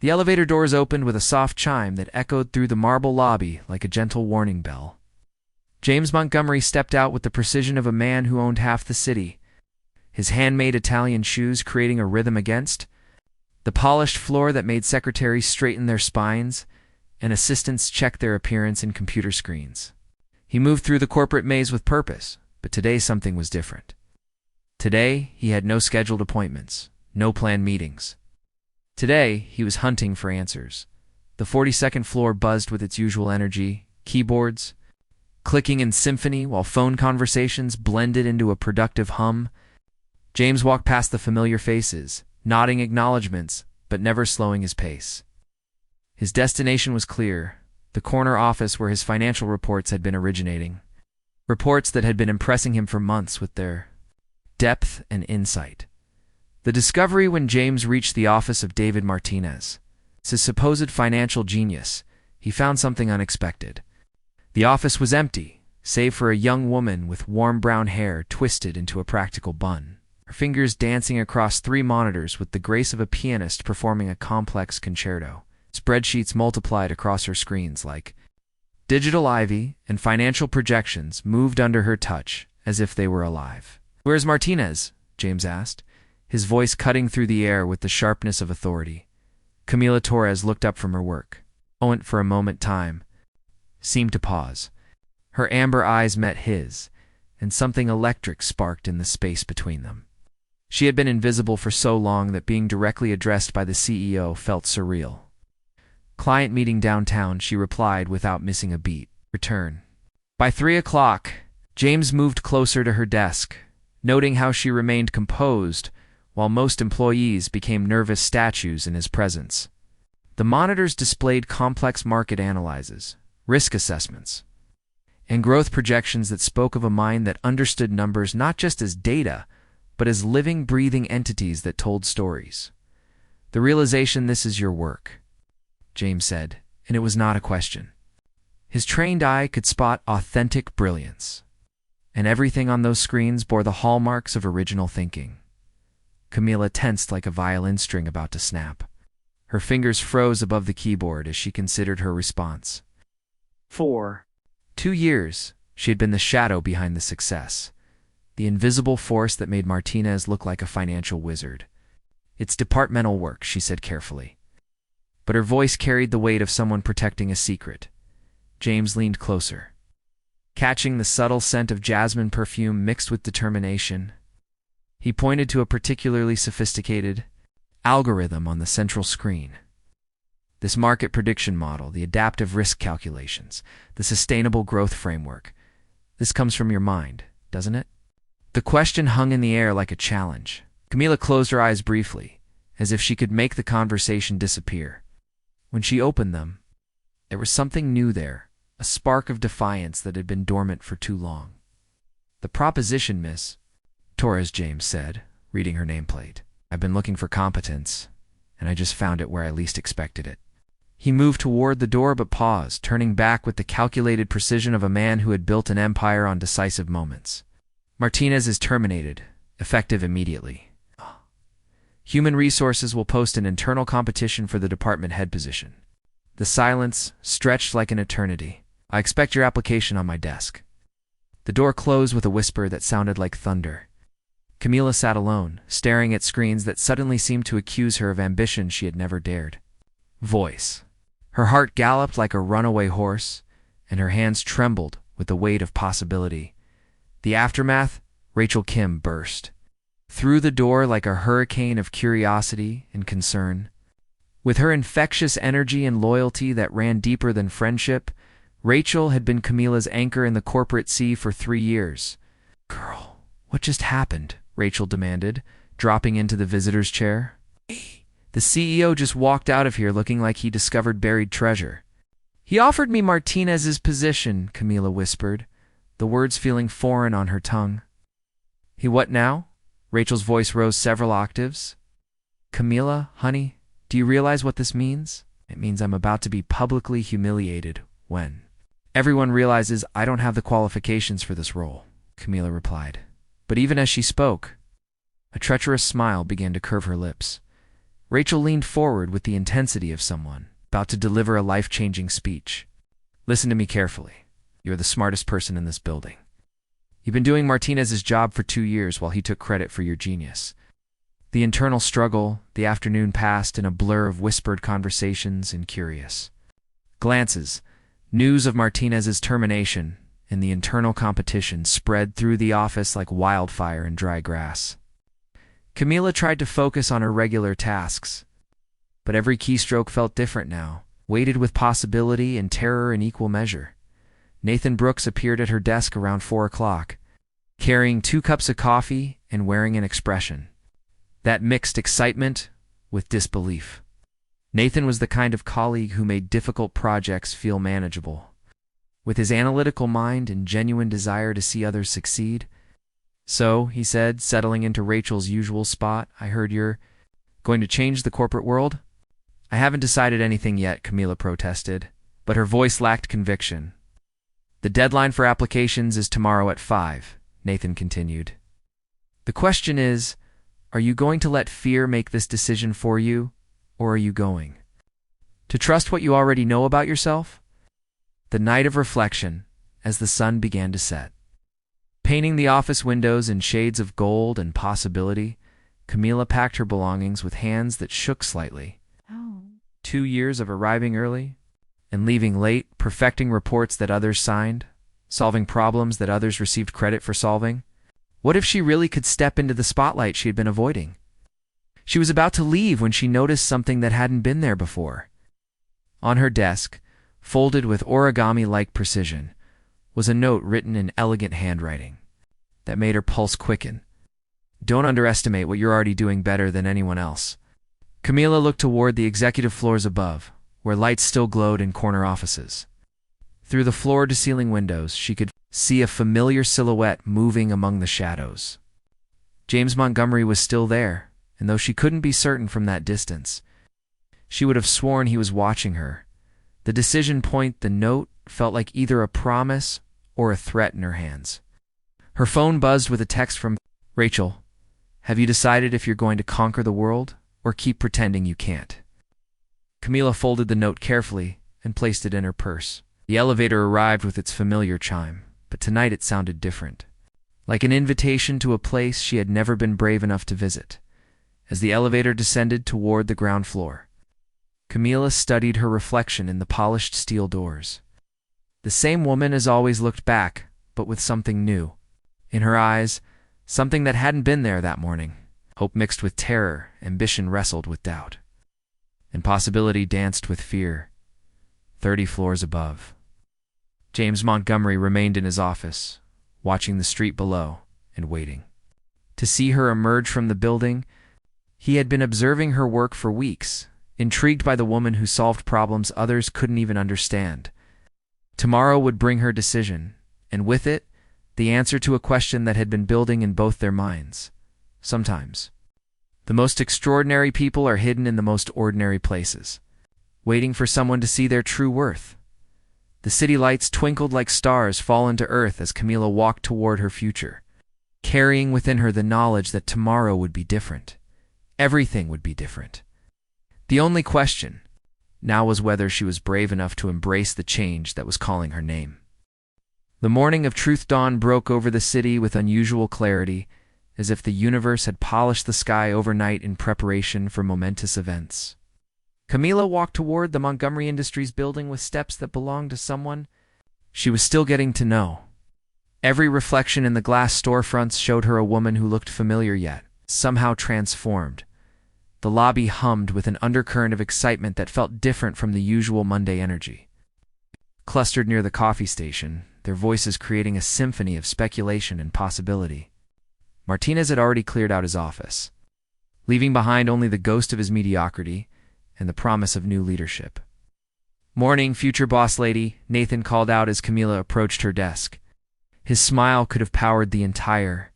The elevator doors opened with a soft chime that echoed through the marble lobby like a gentle warning bell. James Montgomery stepped out with the precision of a man who owned half the city, his handmade Italian shoes creating a rhythm against the polished floor that made secretaries straighten their spines and assistants check their appearance in computer screens. He moved through the corporate maze with purpose, but today something was different. Today, he had no scheduled appointments, no planned meetings. Today, he was hunting for answers. The 42nd floor buzzed with its usual energy, keyboards clicking in symphony while phone conversations blended into a productive hum. James walked past the familiar faces, nodding acknowledgments, but never slowing his pace. His destination was clear, the corner office where his financial reports had been originating. Reports that had been impressing him for months with their depth and insight. The discovery when James reached the office of David Martinez, his supposed financial genius, he found something unexpected. The office was empty, save for a young woman with warm brown hair twisted into a practical bun, her fingers dancing across 3 monitors with the grace of a pianist performing a complex concerto. Spreadsheets multiplied across her screens like digital ivy, and financial projections moved under her touch as if they were alive. "Where's Martinez?" James asked, his voice cutting through the air with the sharpness of authority. Camila Torres looked up from her work. Went for a moment time, seemed to pause. Her amber eyes met his, and something electric sparked in the space between them. She had been invisible for so long that being directly addressed by the CEO felt surreal. "Client meeting downtown," she replied without missing a beat. "Return." By 3 o'clock, James moved closer to her desk, noting how she remained composed while most employees became nervous statues in his presence. The monitors displayed complex market analyses, risk assessments, and growth projections that spoke of a mind that understood numbers not just as data, but as living, breathing entities that told stories. "The realization this is your work," James said, and it was not a question. His trained eye could spot authentic brilliance, and everything on those screens bore the hallmarks of original thinking. Camila tensed like a violin string about to snap. Her fingers froze above the keyboard as she considered her response. For 2 years, she had been the shadow behind the success, the invisible force that made Martinez look like a financial wizard. "It's departmental work," she said carefully. But her voice carried the weight of someone protecting a secret. James leaned closer, catching the subtle scent of jasmine perfume mixed with determination. He pointed to a particularly sophisticated algorithm on the central screen. "This market prediction model, the adaptive risk calculations, the sustainable growth framework. This comes from your mind, doesn't it?" The question hung in the air like a challenge. Camila closed her eyes briefly, as if she could make the conversation disappear. When she opened them, there was something new there, a spark of defiance that had been dormant for too long. "The proposition, Miss Torres," James said, reading her nameplate. "I've been looking for competence, and I just found it where I least expected it." He moved toward the door but paused, turning back with the calculated precision of a man who had built an empire on decisive moments. "Martinez is terminated, effective immediately. Human Resources will post an internal competition for the department head position." The silence stretched like an eternity. "I expect your application on my desk." The door closed with a whisper that sounded like thunder. Camila sat alone, staring at screens that suddenly seemed to accuse her of ambition she had never dared. Voice. Her heart galloped like a runaway horse, and her hands trembled with the weight of possibility. The aftermath, Rachel Kim burst through the door like a hurricane of curiosity and concern. With her infectious energy and loyalty that ran deeper than friendship, Rachel had been Camila's anchor in the corporate sea for 3 years. "Girl, what just happened?" Rachel demanded, dropping into the visitor's chair. "The CEO just walked out of here looking like he discovered buried treasure." "He offered me Martinez's position," Camila whispered, the words feeling foreign on her tongue. "He what now?" Rachel's voice rose several octaves. "Camila, honey, do you realize what this means? It means I'm about to be publicly humiliated when everyone realizes I don't have the qualifications for this role," Camila replied. But even as she spoke, a treacherous smile began to curve her lips. Rachel leaned forward with the intensity of someone about to deliver a life-changing speech. Listen to me carefully. You're the smartest person in this building. You've been doing Martinez's job for 2 years while he took credit for your genius. The internal struggle, the afternoon passed in a blur of whispered conversations and curious glances. News of Martinez's termination and the internal competition spread through the office like wildfire in dry grass. Camila tried to focus on her regular tasks, but every keystroke felt different now, weighted with possibility and terror in equal measure. Nathan Brooks appeared at her desk around 4 o'clock, carrying 2 cups of coffee and wearing an expression that mixed excitement with disbelief. Nathan was the kind of colleague who made difficult projects feel manageable. With his analytical mind and genuine desire to see others succeed. So, he said, settling into Rachel's usual spot, I heard you're going to change the corporate world? I haven't decided anything yet, Camila protested, but her voice lacked conviction. The deadline for applications is tomorrow at 5, Nathan continued. The question is, are you going to let fear make this decision for you, or are you going to trust what you already know about yourself? The night of reflection, as the sun began to set, painting the office windows in shades of gold and possibility, Camila packed her belongings with hands that shook slightly. 2 years of arriving early and leaving late, perfecting reports that others signed, solving problems that others received credit for solving. What if she really could step into the spotlight she had been avoiding? She was about to leave when she noticed something that hadn't been there before. On her desk, folded with origami-like precision, was a note written in elegant handwriting that made her pulse quicken. Don't underestimate what you're already doing better than anyone else. Camila looked toward the executive floors above, where lights still glowed in corner offices. Through the floor-to-ceiling windows, she could see a familiar silhouette moving among the shadows. James Montgomery was still there, and though she couldn't be certain from that distance, she would have sworn he was watching her. The decision point, the note, felt like either a promise or a threat in her hands. Her phone buzzed with a text from Rachel. Have you decided if you're going to conquer the world or keep pretending you can't? Camila folded the note carefully and placed it in her purse. The elevator arrived with its familiar chime, but tonight it sounded different, like an invitation to a place she had never been brave enough to visit. As the elevator descended toward the ground floor, Camila studied her reflection in the polished steel doors. The same woman as always looked back, but with something new. In her eyes, something that hadn't been there that morning. Hope mixed with terror, ambition wrestled with doubt. And possibility danced with fear. 30 floors above. James Montgomery remained in his office, watching the street below and waiting. To see her emerge from the building, he had been observing her work for weeks, intrigued by the woman who solved problems others couldn't even understand. Tomorrow would bring her decision, and with it, the answer to a question that had been building in both their minds. Sometimes, the most extraordinary people are hidden in the most ordinary places, waiting for someone to see their true worth. The city lights twinkled like stars fallen to earth as Camila walked toward her future, carrying within her the knowledge that tomorrow would be different. Everything would be different. The only question now was whether she was brave enough to embrace the change that was calling her name. The morning of truth dawn broke over the city with unusual clarity, as if the universe had polished the sky overnight in preparation for momentous events. Camila walked toward the Montgomery Industries building with steps that belonged to someone she was still getting to know. Every reflection in the glass storefronts showed her a woman who looked familiar yet somehow transformed. The lobby hummed with an undercurrent of excitement that felt different from the usual Monday energy. Clustered near the coffee station, their voices creating a symphony of speculation and possibility. Martinez had already cleared out his office, leaving behind only the ghost of his mediocrity and the promise of new leadership. "Morning, future boss lady," Nathan called out as Camila approached her desk. His smile could have powered the entire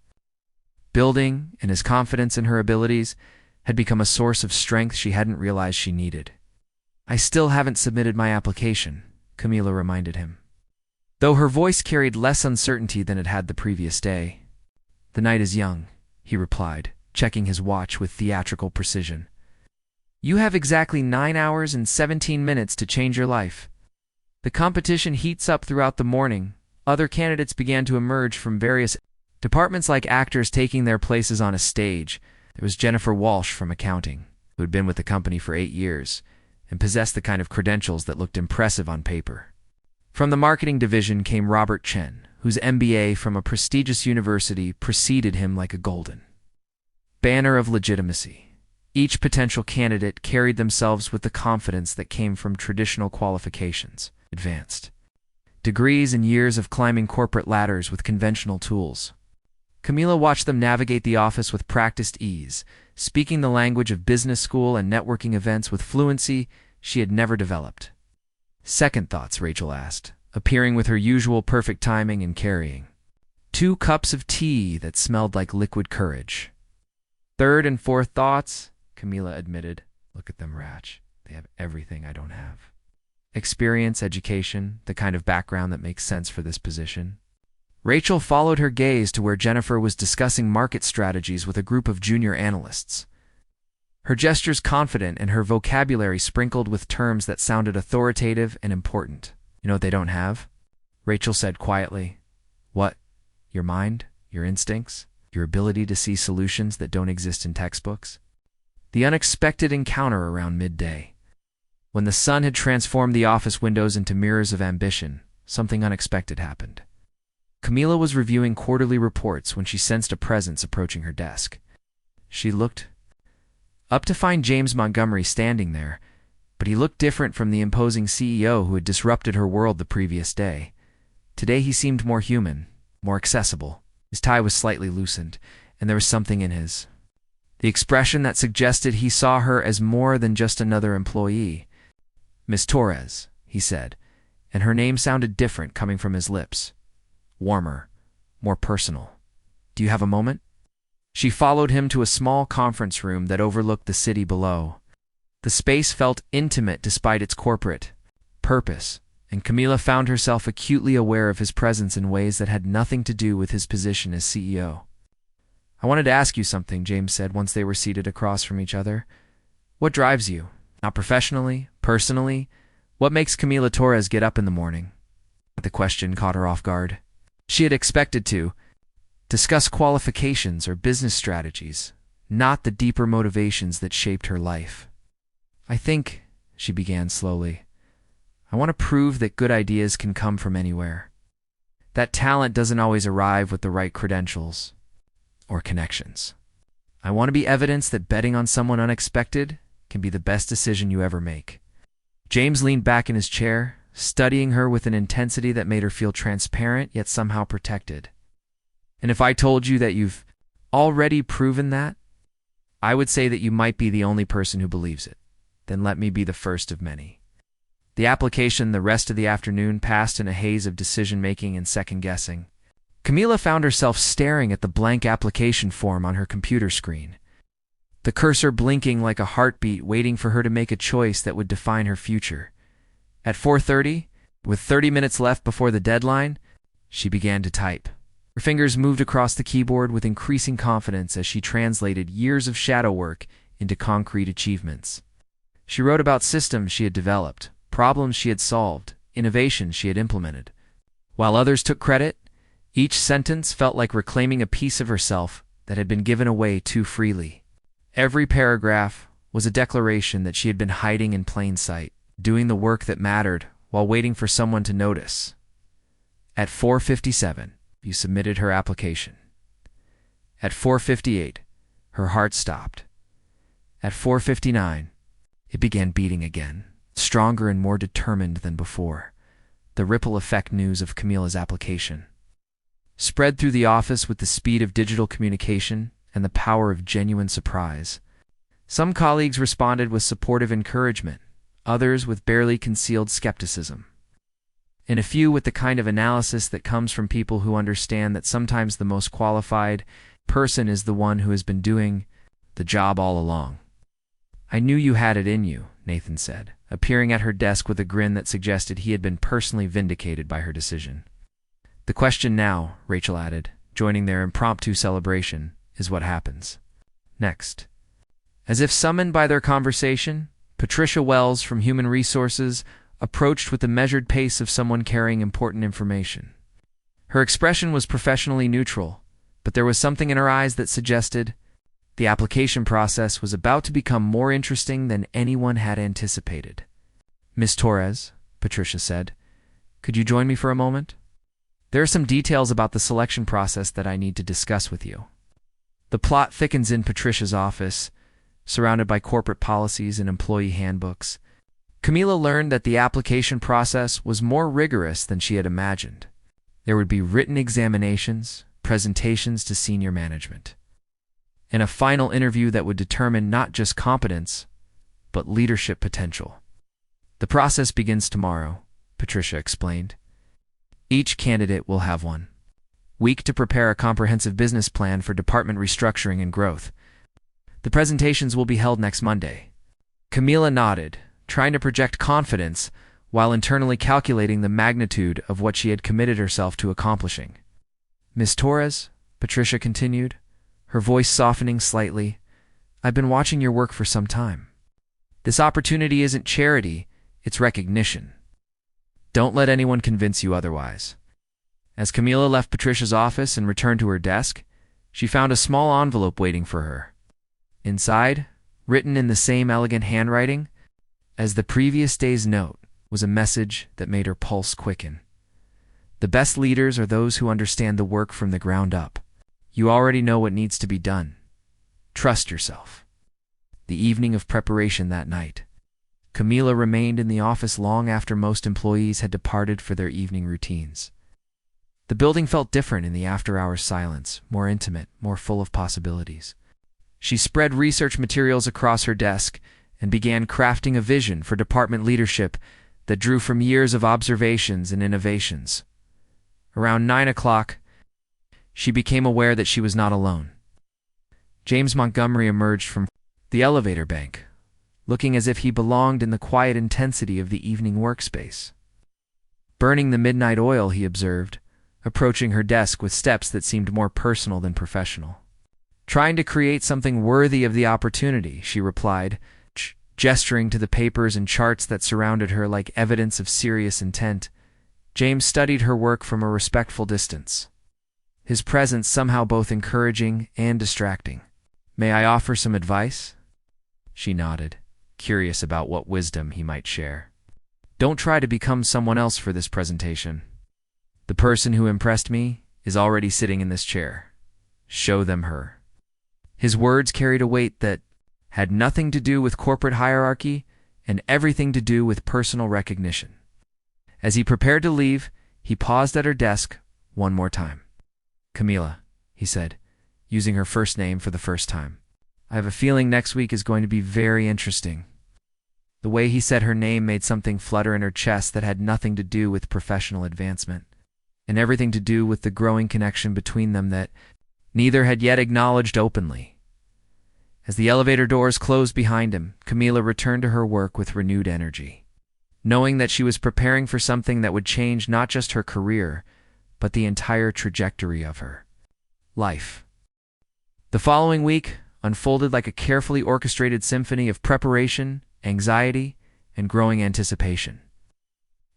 building, and his confidence in her abilities had become a source of strength she hadn't realized she needed. "I still haven't submitted my application," Camila reminded him, though her voice carried less uncertainty than it had the previous day. "The night is young," he replied, checking his watch with theatrical precision. You have exactly 9 hours and 17 minutes to change your life. The competition heats up throughout the morning. Other candidates began to emerge from various departments like actors taking their places on a stage. There was Jennifer Walsh from accounting, who had been with the company for 8 years and possessed the kind of credentials that looked impressive on paper. From the marketing division came Robert Chen, whose MBA from a prestigious university preceded him like a golden banner of legitimacy. Each potential candidate carried themselves with the confidence that came from traditional qualifications, advanced degrees and years of climbing corporate ladders with conventional tools. Camila watched them navigate the office with practiced ease, speaking the language of business school and networking events with fluency she had never developed. Second thoughts, Rachel asked, appearing with her usual perfect timing and carrying 2 cups of tea that smelled like liquid courage. Third and fourth thoughts, Camila admitted. Look at them, Ratch. They have everything I don't have. Experience, education, the kind of background that makes sense for this position. Rachel followed her gaze to where Jennifer was discussing market strategies with a group of junior analysts. Her gestures confident and her vocabulary sprinkled with terms that sounded authoritative and important. You know what they don't have? Rachel said quietly. What? Your mind? Your instincts? Your ability to see solutions that don't exist in textbooks? The unexpected encounter around midday. When the sun had transformed the office windows into mirrors of ambition, something unexpected happened. Camila was reviewing quarterly reports when she sensed a presence approaching her desk. She looked up to find James Montgomery standing there, but he looked different from the imposing CEO who had disrupted her world the previous day. Today he seemed more human, more accessible. His tie was slightly loosened, and there was something in the expression that suggested he saw her as more than just another employee. Miss Torres, he said, and her name sounded different coming from his lips. Warmer, more personal. Do you have a moment? She followed him to a small conference room that overlooked the city below. The space felt intimate despite its corporate purpose, and Camila found herself acutely aware of his presence in ways that had nothing to do with his position as CEO. I wanted to ask you something, James said once they were seated across from each other. What drives you? Not professionally, personally? What makes Camila Torres get up in the morning? The question caught her off guard. She had expected to discuss qualifications or business strategies, not the deeper motivations that shaped her life. I think, she began slowly, I want to prove that good ideas can come from anywhere. That talent doesn't always arrive with the right credentials or connections. I want to be evidence that betting on someone unexpected can be the best decision you ever make. James leaned back in his chair, studying her with an intensity that made her feel transparent yet somehow protected. And if I told you that you've already proven that, I would say that you might be the only person who believes it. Then let me be the first of many. The application the rest of the afternoon passed in a haze of decision-making and second-guessing. Camila found herself staring at the blank application form on her computer screen, the cursor blinking like a heartbeat waiting for her to make a choice that would define her future. At 4:30, with 30 minutes left before the deadline, she began to type. Her fingers moved across the keyboard with increasing confidence as she translated years of shadow work into concrete achievements. She wrote about systems she had developed, problems she had solved, innovations she had implemented. While others took credit, each sentence felt like reclaiming a piece of herself that had been given away too freely. Every paragraph was a declaration that she had been hiding in plain sight, doing the work that mattered while waiting for someone to notice. At 4:57, you submitted her application. At 4:58, her heart stopped. At 4:59, it began beating again, stronger and more determined than before. The ripple effect news of Camila's application spread through the office with the speed of digital communication and the power of genuine surprise. Some colleagues responded with supportive encouragement, others with barely concealed skepticism, and a few with the kind of analysis that comes from people who understand that sometimes the most qualified person is the one who has been doing the job all along. I knew you had it in you, Nathan said, appearing at her desk with a grin that suggested he had been personally vindicated by her decision. The question now, Rachel added, joining their impromptu celebration, is what happens next. As if summoned by their conversation, Patricia Wells from Human Resources approached with the measured pace of someone carrying important information. Her expression was professionally neutral, but there was something in her eyes that suggested the application process was about to become more interesting than anyone had anticipated. "Miss Torres," Patricia said, "could you join me for a moment? There are some details about the selection process that I need to discuss with you." The plot thickens in Patricia's office, surrounded by corporate policies and employee handbooks. Camila learned that the application process was more rigorous than she had imagined. There would be written examinations, presentations to senior management, and a final interview that would determine not just competence, but leadership potential. "The process begins tomorrow," Patricia explained. "Each candidate will have 1 week to prepare a comprehensive business plan for department restructuring and growth. The presentations will be held next Monday." Camila nodded, trying to project confidence while internally calculating the magnitude of what she had committed herself to accomplishing. "Miss Torres," Patricia continued, her voice softening slightly, "I've been watching your work for some time. This opportunity isn't charity, it's recognition. Don't let anyone convince you otherwise." As Camila left Patricia's office and returned to her desk, she found a small envelope waiting for her. Inside, written in the same elegant handwriting as the previous day's note, was a message that made her pulse quicken. "The best leaders are those who understand the work from the ground up. You already know what needs to be done. Trust yourself." The evening of preparation that night, Camila remained in the office long after most employees had departed for their evening routines. The building felt different in the after-hours silence, more intimate, more full of possibilities. She spread research materials across her desk and began crafting a vision for department leadership that drew from years of observations and innovations. Around 9 o'clock, she became aware that she was not alone. James Montgomery emerged from the elevator bank, looking as if he belonged in the quiet intensity of the evening workspace. "Burning the midnight oil," he observed, approaching her desk with steps that seemed more personal than professional. "Trying to create something worthy of the opportunity," she replied, gesturing to the papers and charts that surrounded her like evidence of serious intent. James studied her work from a respectful distance, his presence somehow both encouraging and distracting. "May I offer some advice?" She nodded, curious about what wisdom he might share. "Don't try to become someone else for this presentation. The person who impressed me is already sitting in this chair. Show them her." His words carried a weight that had nothing to do with corporate hierarchy and everything to do with personal recognition. As he prepared to leave, he paused at her desk one more time. "Camila," he said, using her first name for the first time, "I have a feeling next week is going to be very interesting." The way he said her name made something flutter in her chest that had nothing to do with professional advancement, and everything to do with the growing connection between them that neither had yet acknowledged openly. As the elevator doors closed behind him, Camila returned to her work with renewed energy, knowing that she was preparing for something that would change not just her career, but the entire trajectory of her life. The following week unfolded like a carefully orchestrated symphony of preparation, anxiety, and growing anticipation.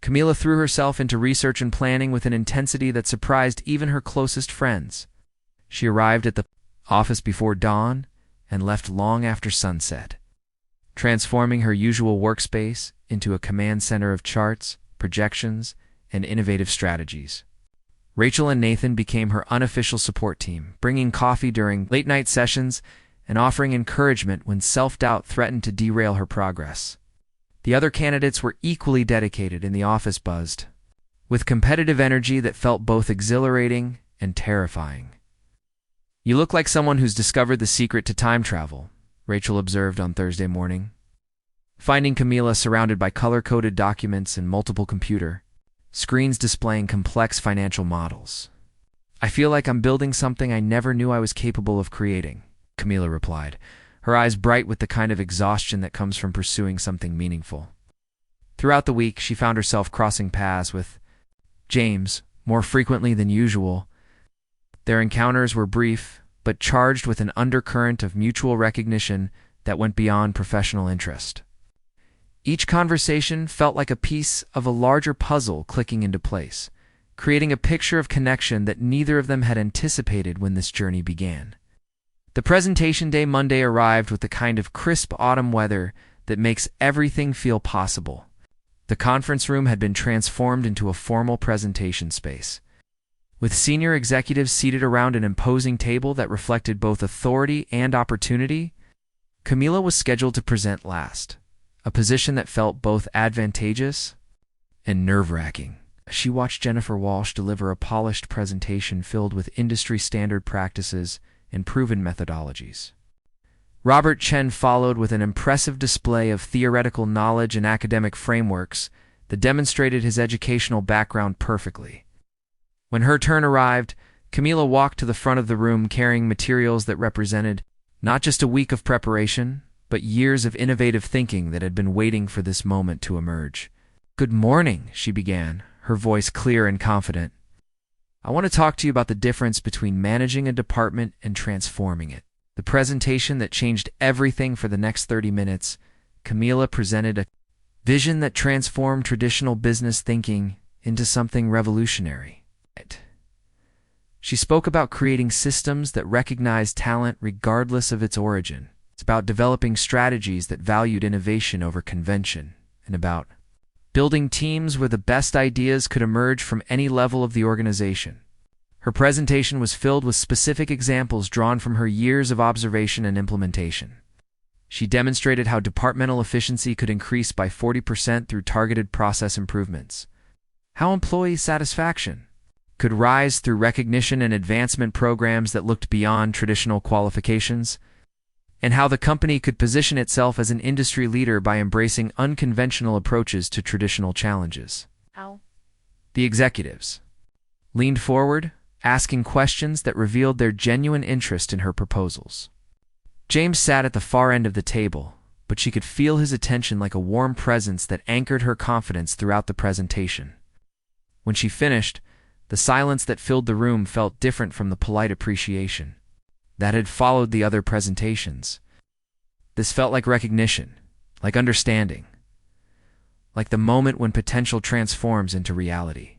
Camila threw herself into research and planning with an intensity that surprised even her closest friends. She arrived at the office before dawn and left long after sunset, transforming her usual workspace into a command center of charts, projections, and innovative strategies. Rachel and Nathan became her unofficial support team, bringing coffee during late-night sessions and offering encouragement when self-doubt threatened to derail her progress. The other candidates were equally dedicated and the office buzzed, with competitive energy that felt both exhilarating and terrifying. "You look like someone who's discovered the secret to time travel," Rachel observed on Thursday morning, finding Camila surrounded by color-coded documents and multiple computer screens displaying complex financial models. "I feel like I'm building something I never knew I was capable of creating," Camila replied, her eyes bright with the kind of exhaustion that comes from pursuing something meaningful. Throughout the week, she found herself crossing paths with James more frequently than usual. Their encounters were brief, but charged with an undercurrent of mutual recognition that went beyond professional interest. Each conversation felt like a piece of a larger puzzle clicking into place, creating a picture of connection that neither of them had anticipated when this journey began. The presentation day Monday arrived with the kind of crisp autumn weather that makes everything feel possible. The conference room had been transformed into a formal presentation space, with senior executives seated around an imposing table that reflected both authority and opportunity. Camila was scheduled to present last, a position that felt both advantageous and nerve-wracking. She watched Jennifer Walsh deliver a polished presentation filled with industry-standard practices and proven methodologies. Robert Chen followed with an impressive display of theoretical knowledge and academic frameworks that demonstrated his educational background perfectly. When her turn arrived, Camila walked to the front of the room carrying materials that represented not just a week of preparation, but years of innovative thinking that had been waiting for this moment to emerge. "Good morning," she began, her voice clear and confident. "I want to talk to you about the difference between managing a department and transforming it." The presentation that changed everything for the next 30 minutes, Camila presented a vision that transformed traditional business thinking into something revolutionary. She spoke about creating systems that recognize talent regardless of its origin. It's about developing strategies that valued innovation over convention, and about building teams where the best ideas could emerge from any level of the organization. Her presentation was filled with specific examples drawn from her years of observation and implementation. She demonstrated how departmental efficiency could increase by 40% through targeted process improvements, how employee satisfaction could rise through recognition and advancement programs that looked beyond traditional qualifications, and how the company could position itself as an industry leader by embracing unconventional approaches to traditional challenges. The executives leaned forward, asking questions that revealed their genuine interest in her proposals. James sat at the far end of the table, but she could feel his attention like a warm presence that anchored her confidence throughout the presentation. When she finished, the silence that filled the room felt different from the polite appreciation that had followed the other presentations. This felt like recognition, like understanding, like the moment when potential transforms into reality.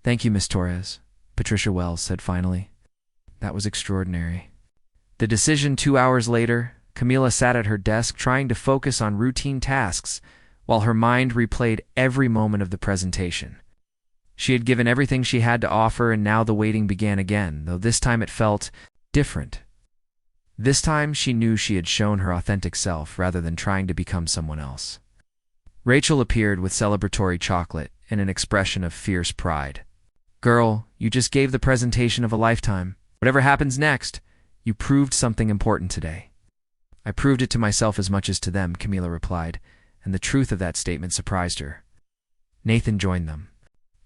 "Thank you, Miss Torres," Patricia Wells said finally. "That was extraordinary." The decision 2 hours later, Camila sat at her desk trying to focus on routine tasks while her mind replayed every moment of the presentation. She had given everything she had to offer, and now the waiting began again, though this time it felt different. This time she knew she had shown her authentic self rather than trying to become someone else. Rachel appeared with celebratory chocolate and an expression of fierce pride. "Girl, you just gave the presentation of a lifetime. Whatever happens next, you proved something important today." "I proved it to myself as much as to them," Camila replied, and the truth of that statement surprised her. Nathan joined them,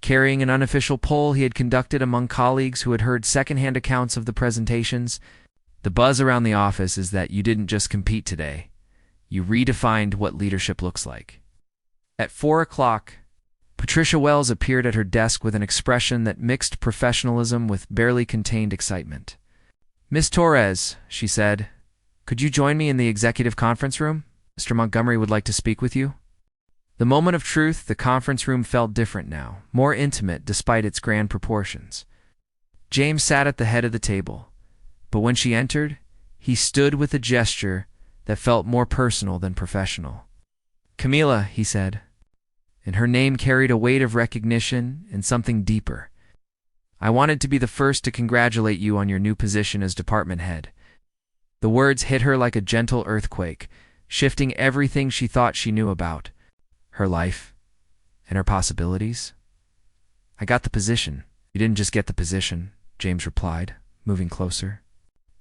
carrying an unofficial poll he had conducted among colleagues who had heard secondhand accounts of the presentations. "The buzz around the office is that you didn't just compete today. You redefined what leadership looks like." At 4 o'clock, Patricia Wells appeared at her desk with an expression that mixed professionalism with barely contained excitement. "Miss Torres," she said, "could you join me in the executive conference room? Mr. Montgomery would like to speak with you." The moment of truth, the conference room felt different now, more intimate despite its grand proportions. James sat at the head of the table, but when she entered, he stood with a gesture that felt more personal than professional. "Camila," he said, and her name carried a weight of recognition and something deeper. "I wanted to be the first to congratulate you on your new position as department head." The words hit her like a gentle earthquake, shifting everything she thought she knew about her life and her possibilities. "I got the position." "You didn't just get the position," James replied, moving closer.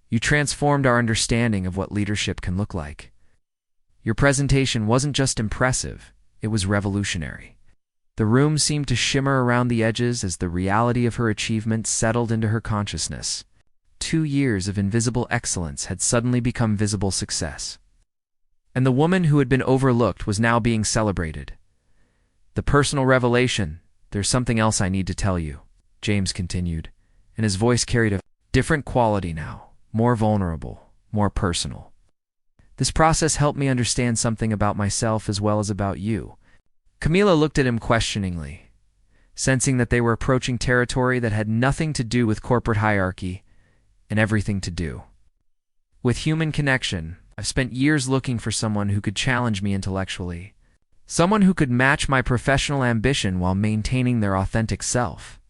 "You transformed our understanding of what leadership can look like. Your presentation wasn't just impressive, it was revolutionary." The room seemed to shimmer around the edges as the reality of her achievement settled into her consciousness. 2 years of invisible excellence had suddenly become visible success. And the woman who had been overlooked was now being celebrated. "The personal revelation, there's something else I need to tell you," James continued, and his voice carried a different quality now, more vulnerable, more personal. This process helped me understand something about myself as well as about you." Camila looked at him questioningly, sensing that they were approaching territory that had nothing to do with corporate hierarchy and everything to do with human connection. "I've spent years looking for someone who could challenge me intellectually, someone who could match my professional ambition while maintaining their authentic self.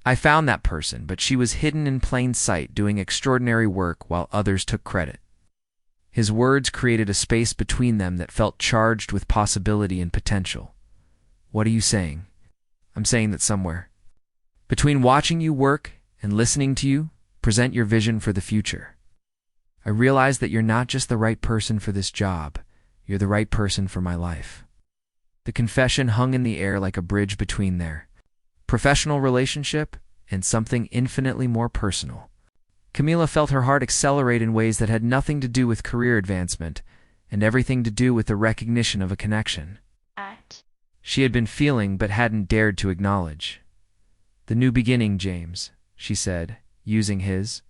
I found that person, but she was hidden in plain sight, doing extraordinary work while others took credit." His words created a space between them that felt charged with possibility and potential. "What are you saying?" "I'm saying that somewhere between watching you work and listening to you present your vision for the future, I realize that you're not just the right person for this job, you're the right person for my life." The confession hung in the air like a bridge between their professional relationship and something infinitely more personal. Camila felt her heart accelerate in ways that had nothing to do with career advancement and everything to do with the recognition of a connection she had been feeling but hadn't dared to acknowledge. "The new beginning, James," she said, using his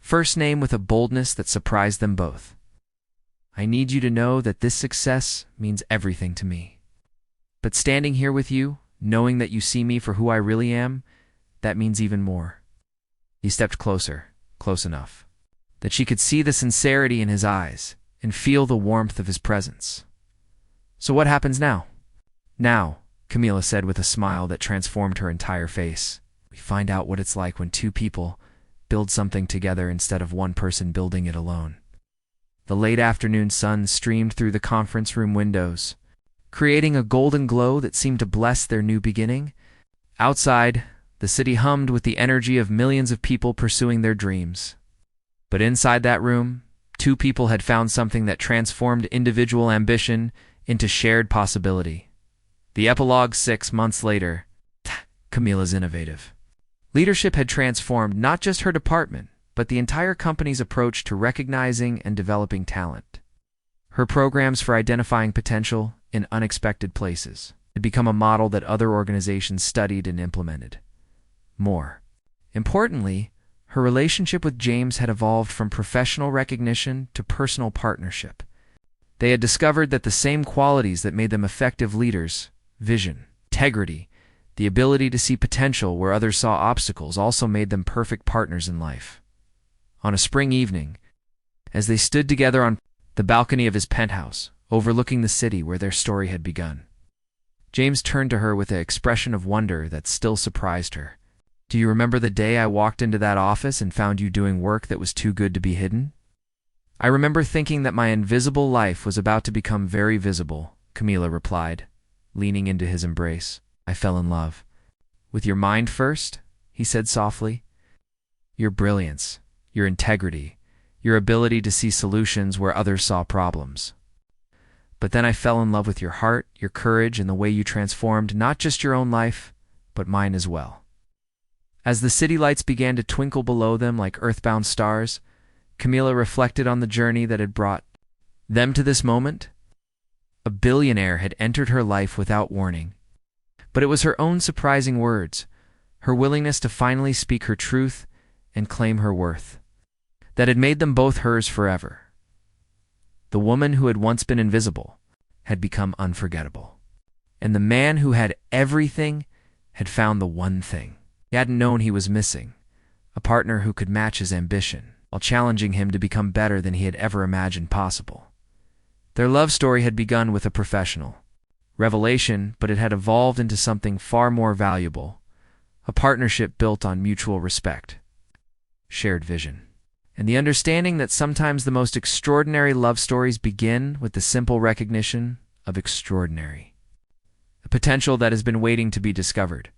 first name with a boldness that surprised them both. "I need you to know that this success means everything to me. But standing here with you, knowing that you see me for who I really am, that means even more." He stepped closer, close enough that she could see the sincerity in his eyes and feel the warmth of his presence. "So what happens now?" "Now," Camila said with a smile that transformed her entire face, "we find out what it's like when two people build something together instead of one person building it alone." The late afternoon sun streamed through the conference room windows, creating a golden glow that seemed to bless their new beginning. Outside, the city hummed with the energy of millions of people pursuing their dreams. But inside that room, two people had found something that transformed individual ambition into shared possibility. The epilogue 6 months later. Camila's innovative leadership had transformed not just her department, but the entire company's approach to recognizing and developing talent. Her programs for identifying potential in unexpected places had become a model that other organizations studied and implemented. More importantly, her relationship with James had evolved from professional recognition to personal partnership. They had discovered that the same qualities that made them effective leaders, vision, integrity, the ability to see potential where others saw obstacles, also made them perfect partners in life. On a spring evening, as they stood together on the balcony of his penthouse, overlooking the city where their story had begun, James turned to her with an expression of wonder that still surprised her. "Do you remember the day I walked into that office and found you doing work that was too good to be hidden? I remember thinking that my invisible life was about to become very visible," Camila replied, leaning into his embrace. "I fell in love with your mind first," he said softly. "Your brilliance, your integrity, your ability to see solutions where others saw problems. But then I fell in love with your heart, your courage, and the way you transformed not just your own life, but mine as well." As the city lights began to twinkle below them like earthbound stars, Camila reflected on the journey that had brought them to this moment. A billionaire had entered her life without warning. But it was her own surprising words, her willingness to finally speak her truth and claim her worth, that had made them both hers forever. The woman who had once been invisible had become unforgettable. And the man who had everything had found the one thing he hadn't known he was missing, a partner who could match his ambition, while challenging him to become better than he had ever imagined possible. Their love story had begun with a professional revelation, but it had evolved into something far more valuable, a partnership built on mutual respect, shared vision, and the understanding that sometimes the most extraordinary love stories begin with the simple recognition of extraordinary, a potential that has been waiting to be discovered.